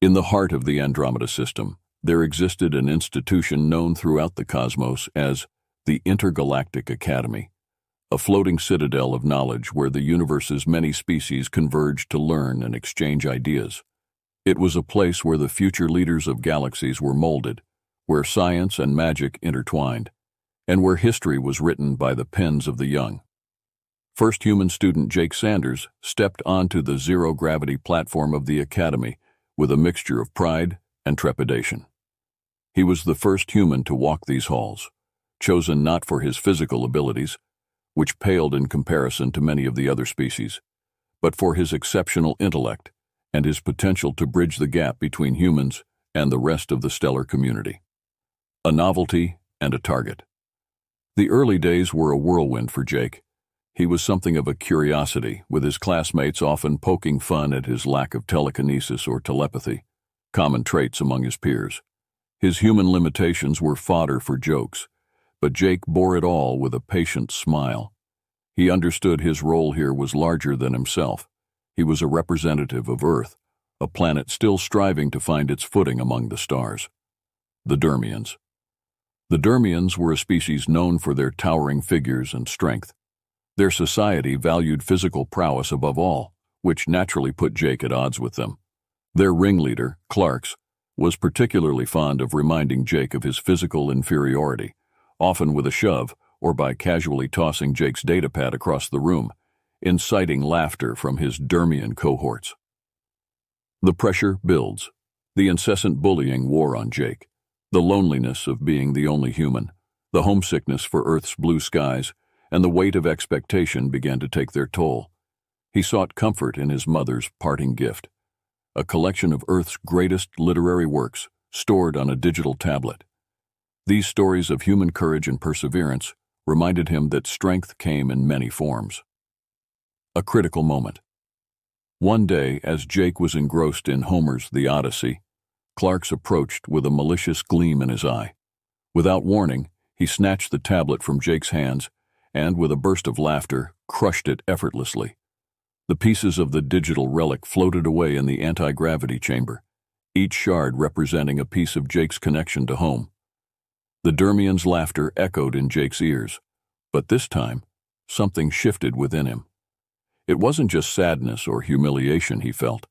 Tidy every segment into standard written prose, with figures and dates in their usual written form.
In the heart of the Andromeda system, there existed an institution known throughout the cosmos as the Intergalactic Academy, a floating citadel of knowledge where the universe's many species converged to learn and exchange ideas. It was a place where the future leaders of galaxies were molded, where science and magic intertwined, and where history was written by the pens of the young. First human student Jake Sanders stepped onto the zero-gravity platform of the Academy with a mixture of pride and trepidation. He was the first human to walk these halls, chosen not for his physical abilities, which paled in comparison to many of the other species, but for his exceptional intellect and his potential to bridge the gap between humans and the rest of the stellar community. A novelty and a target. The early days were a whirlwind for Jake. He was something of a curiosity, with his classmates often poking fun at his lack of telekinesis or telepathy, common traits among his peers. His human limitations were fodder for jokes, but Jake bore it all with a patient smile. He understood his role here was larger than himself. He was a representative of Earth, a planet still striving to find its footing among the stars. The Dermians. The Dermians were a species known for their towering figures and strength. Their society valued physical prowess above all, which naturally put Jake at odds with them. Their ringleader, Clarks, was particularly fond of reminding Jake of his physical inferiority, often with a shove or by casually tossing Jake's datapad across the room, inciting laughter from his Dermian cohorts. The pressure builds. The incessant bullying wore on Jake. The loneliness of being the only human, the homesickness for Earth's blue skies, and the weight of expectation began to take their toll. He sought comfort in his mother's parting gift, a collection of Earth's greatest literary works stored on a digital tablet. These stories of human courage and perseverance reminded him that strength came in many forms. A critical moment. One day, as Jake was engrossed in Homer's The Odyssey, Clarks approached with a malicious gleam in his eye. Without warning, he snatched the tablet from Jake's hands and, with a burst of laughter, crushed it effortlessly. The pieces of the digital relic floated away in the anti-gravity chamber, each shard representing a piece of Jake's connection to home. The Dermian's laughter echoed in Jake's ears, but this time, something shifted within him. It wasn't just sadness or humiliation he felt.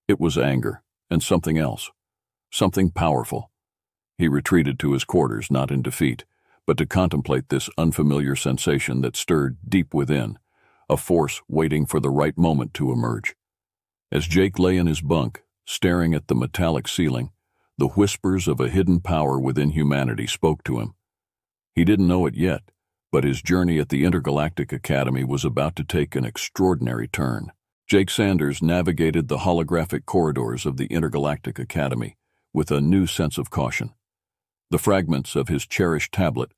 It was anger, and something else. Something powerful. He retreated to his quarters, not in defeat, but to contemplate this unfamiliar sensation that stirred deep within, a force waiting for the right moment to emerge. As Jake lay in his bunk, staring at the metallic ceiling, the whispers of a hidden power within humanity spoke to him. He didn't know it yet, but his journey at the Intergalactic Academy was about to take an extraordinary turn. Jake Sanders navigated the holographic corridors of the Intergalactic Academy with a new sense of caution. The fragments of his cherished tablet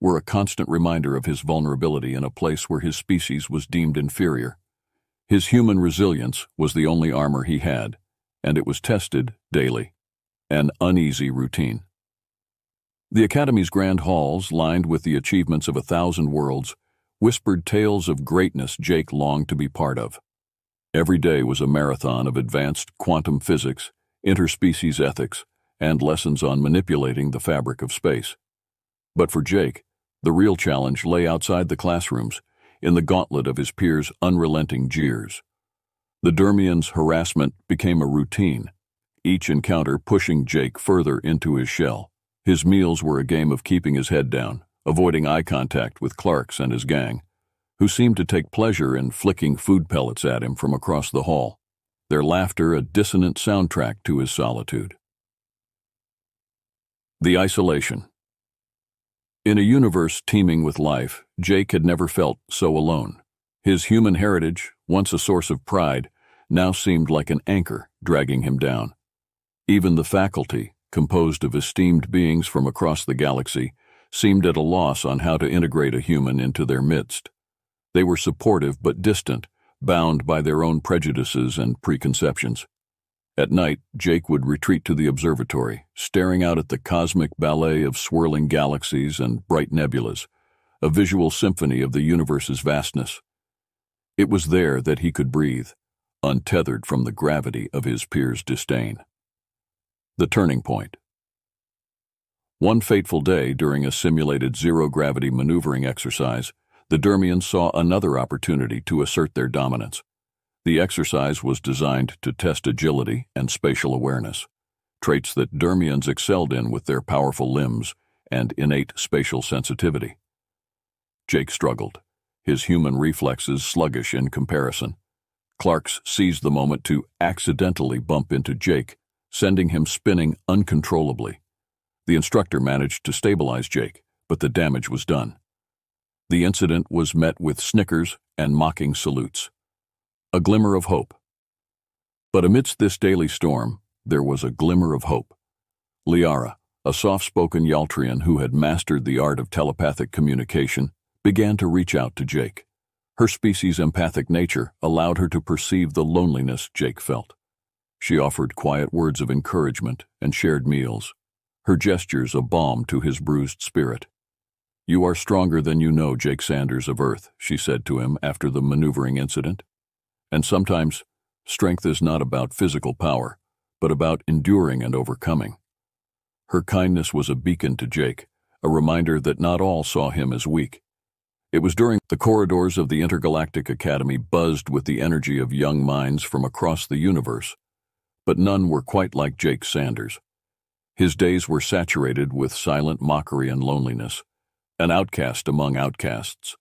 were a constant reminder of his vulnerability in a place where his species was deemed inferior. His human resilience was the only armor he had, and it was tested daily. An uneasy routine. The Academy's grand halls, lined with the achievements of 1,000 worlds, whispered tales of greatness Jake longed to be part of. Every day was a marathon of advanced quantum physics, interspecies ethics, and lessons on manipulating the fabric of space. But for Jake, the real challenge lay outside the classrooms, in the gauntlet of his peers' unrelenting jeers. The Dermians' harassment became a routine, each encounter pushing Jake further into his shell. His meals were a game of keeping his head down, avoiding eye contact with Clarks and his gang, who seemed to take pleasure in flicking food pellets at him from across the hall, their laughter a dissonant soundtrack to his solitude. The isolation. In a universe teeming with life, Jake had never felt so alone. His human heritage, once a source of pride, now seemed like an anchor dragging him down. Even the faculty, composed of esteemed beings from across the galaxy, seemed at a loss on how to integrate a human into their midst. They were supportive but distant, bound by their own prejudices and preconceptions. At night, Jake would retreat to the observatory, staring out at the cosmic ballet of swirling galaxies and bright nebulas, a visual symphony of the universe's vastness. It was there that he could breathe, untethered from the gravity of his peers' disdain. The turning point. One fateful day during a simulated zero-gravity maneuvering exercise, the Dermians saw another opportunity to assert their dominance. The exercise was designed to test agility and spatial awareness, traits that Dermians excelled in with their powerful limbs and innate spatial sensitivity. Jake struggled, his human reflexes sluggish in comparison. Clarks seized the moment to accidentally bump into Jake, sending him spinning uncontrollably. The instructor managed to stabilize Jake, but the damage was done. The incident was met with snickers and mocking salutes. A glimmer of hope. But amidst this daily storm, there was a glimmer of hope. Liara, a soft-spoken Yaltrian who had mastered the art of telepathic communication, began to reach out to Jake. Her species' empathic nature allowed her to perceive the loneliness Jake felt. She offered quiet words of encouragement and shared meals, her gestures a balm to his bruised spirit. "You are stronger than you know, Jake Sanders of Earth," she said to him after the maneuvering incident. "And sometimes, strength is not about physical power, but about enduring and overcoming." Her kindness was a beacon to Jake, a reminder that not all saw him as weak. It was during the corridors of the Intergalactic Academy buzzed with the energy of young minds from across the universe, but none were quite like Jake Sanders. His days were saturated with silent mockery and loneliness, an outcast among outcasts.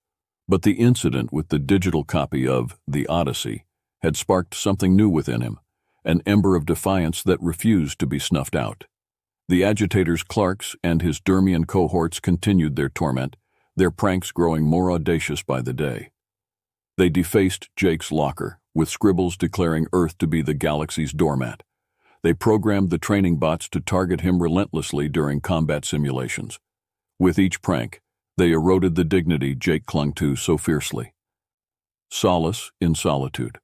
But the incident with the digital copy of The Odyssey had sparked something new within him, an ember of defiance that refused to be snuffed out. The agitators Clarks and his Dermian cohorts continued their torment, their pranks growing more audacious by the day. They defaced Jake's locker, with scribbles declaring Earth to be the galaxy's doormat. They programmed the training bots to target him relentlessly during combat simulations. With each prank, they eroded the dignity Jake clung to so fiercely. Solace in solitude.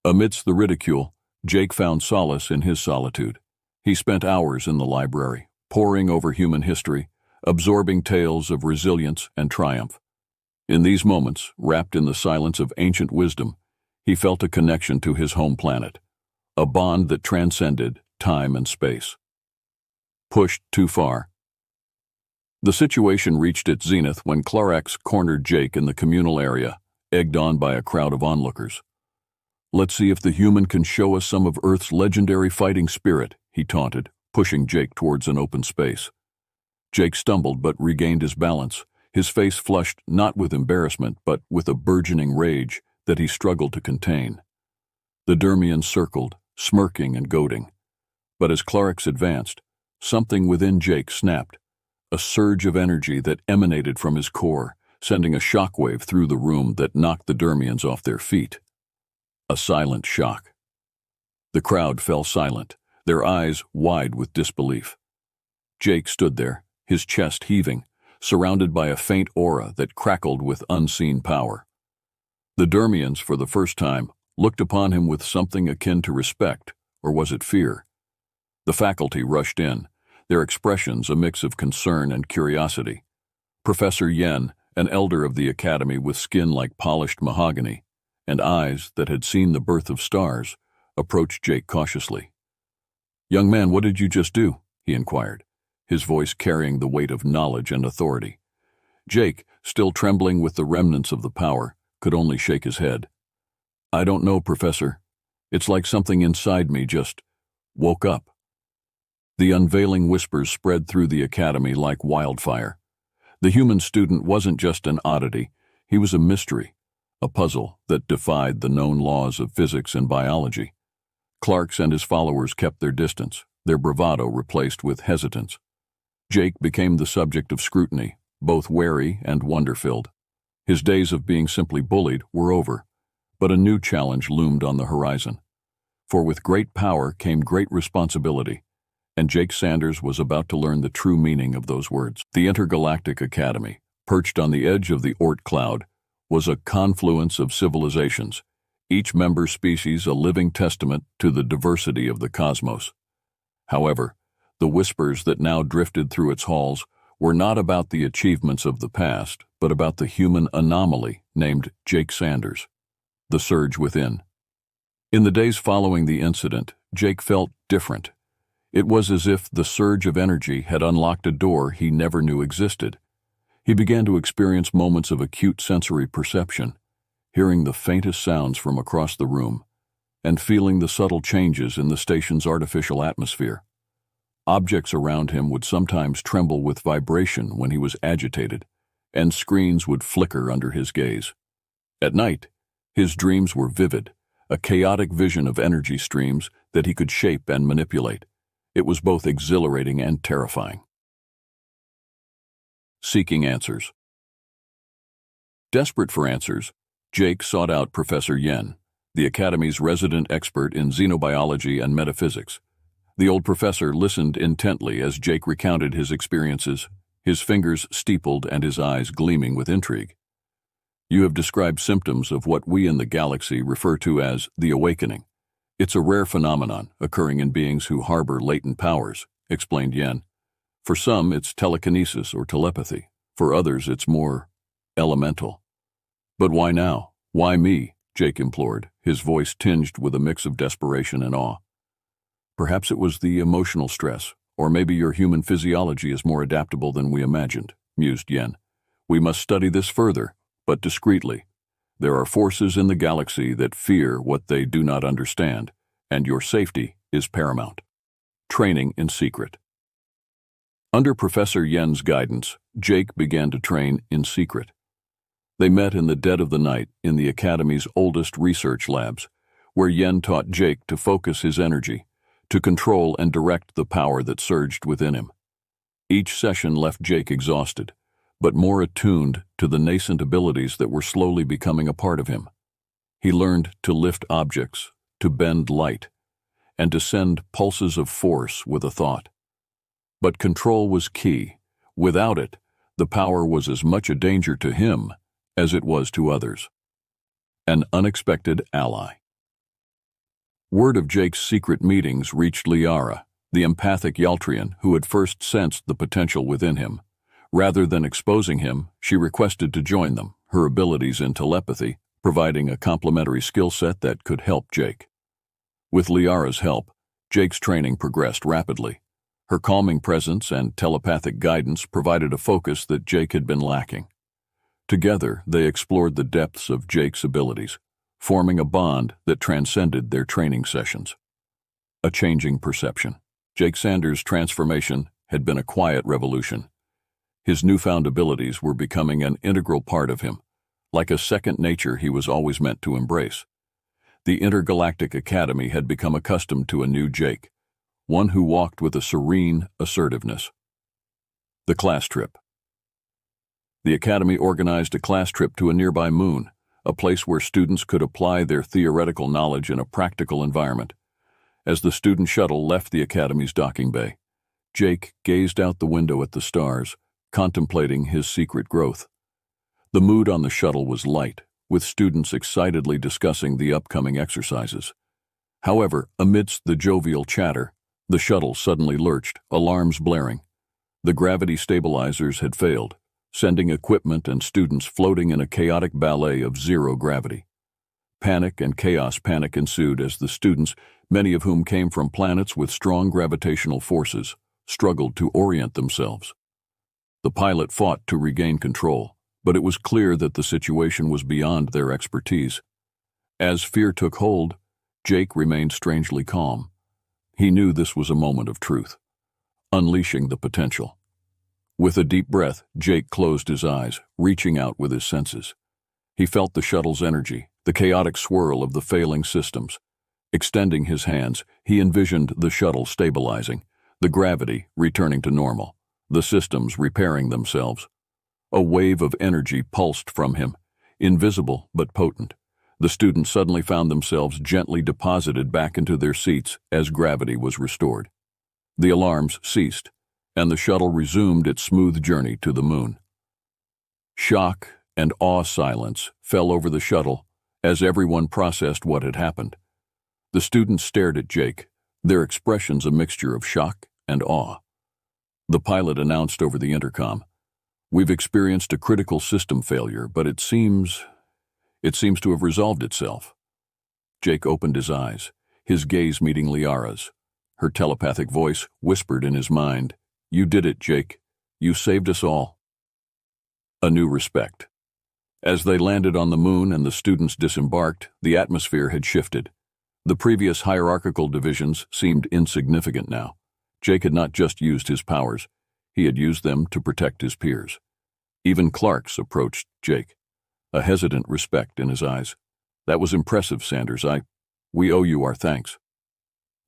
Amidst the ridicule, Jake found solace in his solitude. He spent hours in the library, poring over human history, absorbing tales of resilience and triumph. In these moments, wrapped in the silence of ancient wisdom, he felt a connection to his home planet, a bond that transcended time and space. Pushed too far. The situation reached its zenith when Clarax cornered Jake in the communal area, egged on by a crowd of onlookers. "Let's see if the human can show us some of Earth's legendary fighting spirit," he taunted, pushing Jake towards an open space. Jake stumbled but regained his balance, his face flushed not with embarrassment but with a burgeoning rage that he struggled to contain. The Dermians circled, smirking and goading. But as Clarax advanced, something within Jake snapped, a surge of energy that emanated from his core, sending a shockwave through the room that knocked the Dermians off their feet. A silent shock. The crowd fell silent, their eyes wide with disbelief. Jake stood there, his chest heaving, surrounded by a faint aura that crackled with unseen power. The Dermians, for the first time, looked upon him with something akin to respect, or was it fear? The faculty rushed in, their expressions a mix of concern and curiosity. Professor Yen, an elder of the academy with skin like polished mahogany, and eyes that had seen the birth of stars, approached Jake cautiously. "Young man, what did you just do?" he inquired, his voice carrying the weight of knowledge and authority. Jake, still trembling with the remnants of the power, could only shake his head. "I don't know, Professor. It's like something inside me just woke up." The unveiling whispers spread through the academy like wildfire. The human student wasn't just an oddity, he was a mystery, a puzzle that defied the known laws of physics and biology. Clarks and his followers kept their distance, their bravado replaced with hesitance. Jake became the subject of scrutiny, both wary and wonder-filled. His days of being simply bullied were over, but a new challenge loomed on the horizon. For with great power came great responsibility, and Jake Sanders was about to learn the true meaning of those words. The Intergalactic Academy, perched on the edge of the Oort cloud, was a confluence of civilizations, each member species a living testament to the diversity of the cosmos. However, the whispers that now drifted through its halls were not about the achievements of the past, but about the human anomaly named Jake Sanders. The surge within. In the days following the incident, Jake felt different. It was as if the surge of energy had unlocked a door he never knew existed. He began to experience moments of acute sensory perception, hearing the faintest sounds from across the room, and feeling the subtle changes in the station's artificial atmosphere. Objects around him would sometimes tremble with vibration when he was agitated, and screens would flicker under his gaze. At night, his dreams were vivid, a chaotic vision of energy streams that he could shape and manipulate. It was both exhilarating and terrifying. Seeking answers. Desperate for answers, Jake sought out Professor Yen, the Academy's resident expert in xenobiology and metaphysics. The old professor listened intently as Jake recounted his experiences, his fingers steepled and his eyes gleaming with intrigue. "You have described symptoms of what we in the galaxy refer to as the awakening. It's a rare phenomenon occurring in beings who harbor latent powers," explained Yen. "For some, it's telekinesis or telepathy. For others, it's more elemental." "But why now? Why me?" Jake implored, his voice tinged with a mix of desperation and awe. "Perhaps it was the emotional stress, or maybe your human physiology is more adaptable than we imagined," mused Yen. "We must study this further, but discreetly. There are forces in the galaxy that fear what they do not understand, and your safety is paramount." Training in secret. Under Professor Yen's guidance, Jake began to train in secret. They met in the dead of the night in the Academy's oldest research labs, where Yen taught Jake to focus his energy, to control and direct the power that surged within him. Each session left Jake exhausted, but more attuned to the nascent abilities that were slowly becoming a part of him. He learned to lift objects, to bend light, and to send pulses of force with a thought. But control was key. Without it, the power was as much a danger to him as it was to others. An unexpected ally. Word of Jake's secret meetings reached Liara, the empathic Yaltrian who had first sensed the potential within him. Rather than exposing him, she requested to join them, her abilities in telepathy providing a complementary skill set that could help Jake. With Liara's help, Jake's training progressed rapidly. Her calming presence and telepathic guidance provided a focus that Jake had been lacking. Together, they explored the depths of Jake's abilities, forming a bond that transcended their training sessions. A changing perception. Jake Sanders' transformation had been a quiet revolution. His newfound abilities were becoming an integral part of him, like a second nature he was always meant to embrace. The Intergalactic Academy had become accustomed to a new Jake, one who walked with a serene assertiveness. The class trip. The Academy organized a class trip to a nearby moon, a place where students could apply their theoretical knowledge in a practical environment. As the student shuttle left the Academy's docking bay, Jake gazed out the window at the stars, contemplating his secret growth. The mood on the shuttle was light, with students excitedly discussing the upcoming exercises. However, amidst the jovial chatter, the shuttle suddenly lurched, alarms blaring. The gravity stabilizers had failed, sending equipment and students floating in a chaotic ballet of zero gravity. Panic ensued as the students, many of whom came from planets with strong gravitational forces, struggled to orient themselves. The pilot fought to regain control, but it was clear that the situation was beyond their expertise. As fear took hold, Jake remained strangely calm. He knew this was a moment of truth, unleashing the potential. With a deep breath, Jake closed his eyes, reaching out with his senses. He felt the shuttle's energy, the chaotic swirl of the failing systems. Extending his hands, he envisioned the shuttle stabilizing, the gravity returning to normal, the systems repairing themselves. A wave of energy pulsed from him, invisible but potent. The students suddenly found themselves gently deposited back into their seats as gravity was restored. The alarms ceased, and the shuttle resumed its smooth journey to the moon. Shock and awe silence fell over the shuttle as everyone processed what had happened. The students stared at Jake, their expressions a mixture of shock and awe. The pilot announced over the intercom, "We've experienced a critical system failure, but it seems to have resolved itself." Jake opened his eyes, his gaze meeting Liara's. Her telepathic voice whispered in his mind, "You did it, Jake. You saved us all." A new respect. As they landed on the moon and the students disembarked, the atmosphere had shifted. The previous hierarchical divisions seemed insignificant now. Jake had not just used his powers, he had used them to protect his peers. Even Clark's approached Jake, a hesitant respect in his eyes. "That was impressive, Sanders. We owe you our thanks."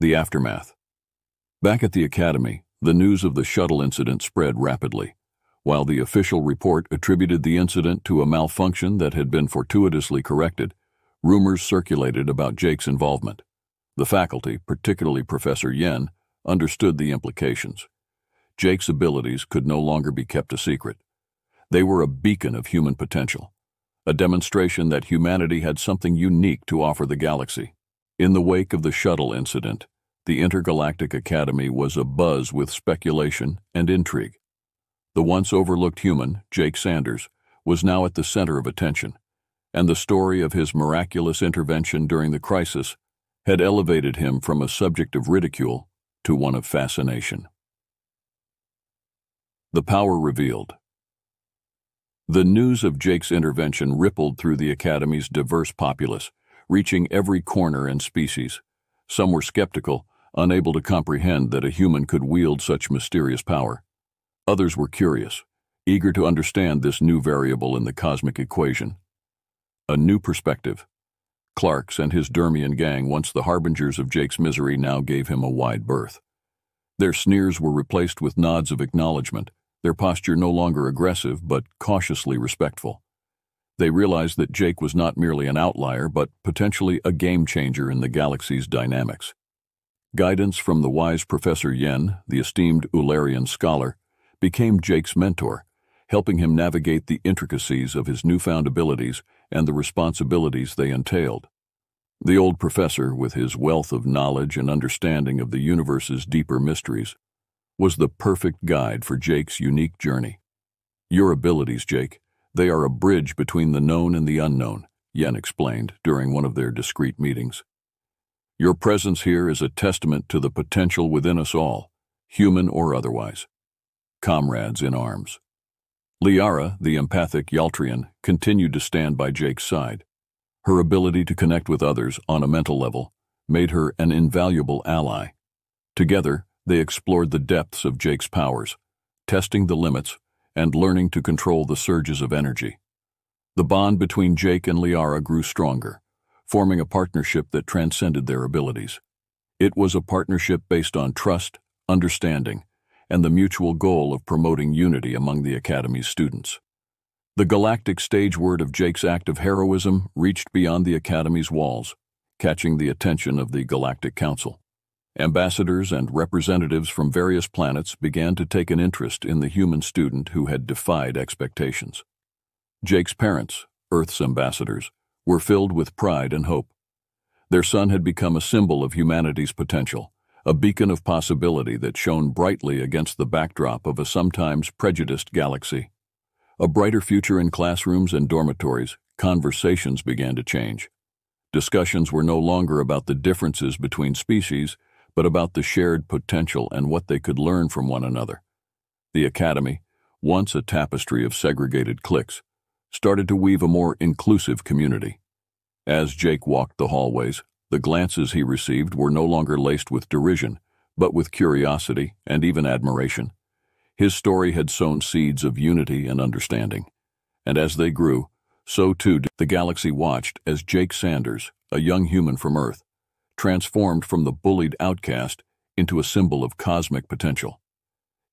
The aftermath. Back at the academy, the news of the shuttle incident spread rapidly. While the official report attributed the incident to a malfunction that had been fortuitously corrected, rumors circulated about Jake's involvement. The faculty, particularly Professor Yen, understood the implications. Jake's abilities could no longer be kept a secret. They were a beacon of human potential, a demonstration that humanity had something unique to offer the galaxy. In the wake of the shuttle incident, the Intergalactic Academy was abuzz with speculation and intrigue. The once overlooked human, Jake Sanders, was now at the center of attention, and the story of his miraculous intervention during the crisis had elevated him from a subject of ridicule to one of fascination. The power revealed. The news of Jake's intervention rippled through the Academy's diverse populace, reaching every corner and species. Some were skeptical, unable to comprehend that a human could wield such mysterious power. Others were curious, eager to understand this new variable in the cosmic equation. A new perspective. Clark's and his Dermian gang, once the harbingers of Jake's misery, now gave him a wide berth. Their sneers were replaced with nods of acknowledgement, their posture no longer aggressive but cautiously respectful. They realized that Jake was not merely an outlier but potentially a game-changer in the galaxy's dynamics. Guidance from the wise Professor Yen, the esteemed Ularian scholar, became Jake's mentor, helping him navigate the intricacies of his newfound abilities and the responsibilities they entailed. The old professor, with his wealth of knowledge and understanding of the universe's deeper mysteries, was the perfect guide for Jake's unique journey. "Your abilities, Jake, they are a bridge between the known and the unknown," Yen explained during one of their discreet meetings. "Your presence here is a testament to the potential within us all, human or otherwise." Comrades in arms. Liara, the empathic Yaltrian, continued to stand by Jake's side. Her ability to connect with others on a mental level made her an invaluable ally. Together, they explored the depths of Jake's powers, testing the limits and learning to control the surges of energy. The bond between Jake and Liara grew stronger, forming a partnership that transcended their abilities. It was a partnership based on trust, understanding, and the mutual goal of promoting unity among the Academy's students. The galactic stage word of Jake's act of heroism reached beyond the Academy's walls, catching the attention of the Galactic Council. Ambassadors and representatives from various planets began to take an interest in the human student who had defied expectations. Jake's parents, Earth's ambassadors, were filled with pride and hope. Their son had become a symbol of humanity's potential, a beacon of possibility that shone brightly against the backdrop of a sometimes prejudiced galaxy. A brighter future in classrooms and dormitories, conversations began to change. Discussions were no longer about the differences between species, but about the shared potential and what they could learn from one another. The Academy, once a tapestry of segregated cliques, started to weave a more inclusive community. As Jake walked the hallways, the glances he received were no longer laced with derision, but with curiosity and even admiration. His story had sown seeds of unity and understanding, and as they grew, so too did the galaxy watched as Jake Sanders, a young human from Earth, transformed from the bullied outcast into a symbol of cosmic potential.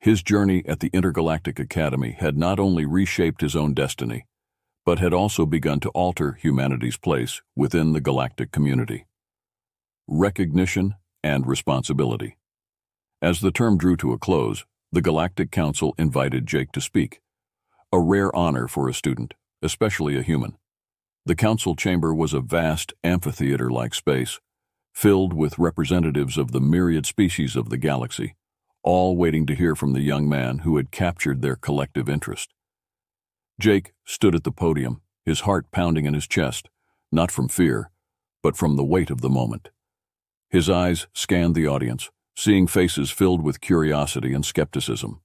His journey at the Intergalactic Academy had not only reshaped his own destiny, but had also begun to alter humanity's place within the galactic community. Recognition and responsibility. As the term drew to a close, the Galactic Council invited Jake to speak, a rare honor for a student, especially a human. The council chamber was a vast amphitheater-like space, filled with representatives of the myriad species of the galaxy, all waiting to hear from the young man who had captured their collective interest. Jake stood at the podium, his heart pounding in his chest, not from fear, but from the weight of the moment. His eyes scanned the audience, seeing faces filled with curiosity and skepticism.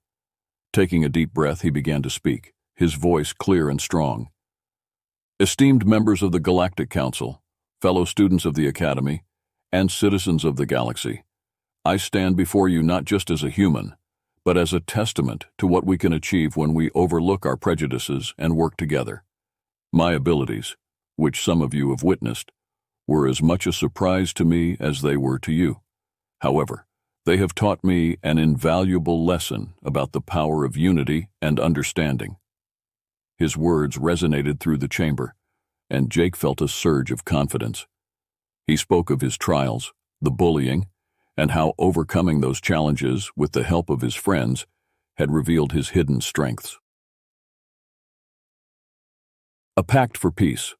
Taking a deep breath, he began to speak, his voice clear and strong. Esteemed members of the Galactic Council, fellow students of the Academy, and citizens of the galaxy, I stand before you not just as a human, but as a testament to what we can achieve when we overlook our prejudices and work together. My abilities, which some of you have witnessed, were as much a surprise to me as they were to you. However, they have taught me an invaluable lesson about the power of unity and understanding. His words resonated through the chamber, and Jake felt a surge of confidence. He spoke of his trials, the bullying, and how overcoming those challenges with the help of his friends had revealed his hidden strengths. A pact for peace.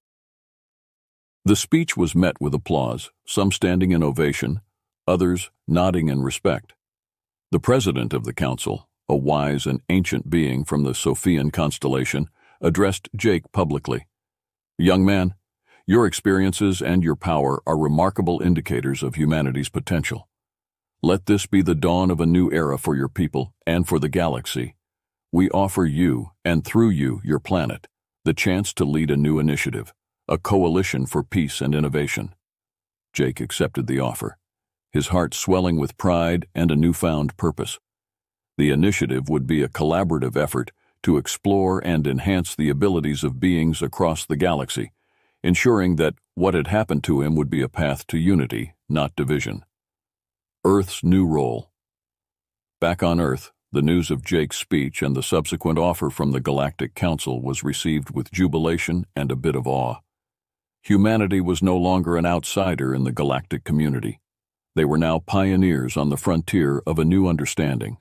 The speech was met with applause, some standing in ovation, others nodding in respect. The president of the council, a wise and ancient being from the Sophian constellation, addressed Jake publicly. "Young man, your experiences and your power are remarkable indicators of humanity's potential. Let this be the dawn of a new era for your people and for the galaxy. We offer you, and through you, your planet, the chance to lead a new initiative, a coalition for peace and innovation." Jake accepted the offer, his heart swelling with pride and a newfound purpose. The initiative would be a collaborative effort to explore and enhance the abilities of beings across the galaxy, ensuring that what had happened to him would be a path to unity, not division. Earth's new role. Back on Earth, the news of Jake's speech and the subsequent offer from the Galactic Council was received with jubilation and a bit of awe. Humanity was no longer an outsider in the galactic community. They were now pioneers on the frontier of a new understanding.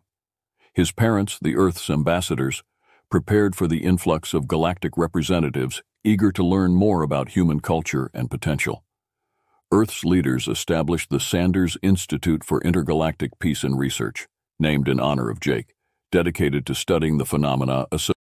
His parents, the Earth's ambassadors, prepared for the influx of galactic representatives eager to learn more about human culture and potential. Earth's leaders established the Sanders Institute for Intergalactic Peace and Research, named in honor of Jake, dedicated to studying the phenomena associated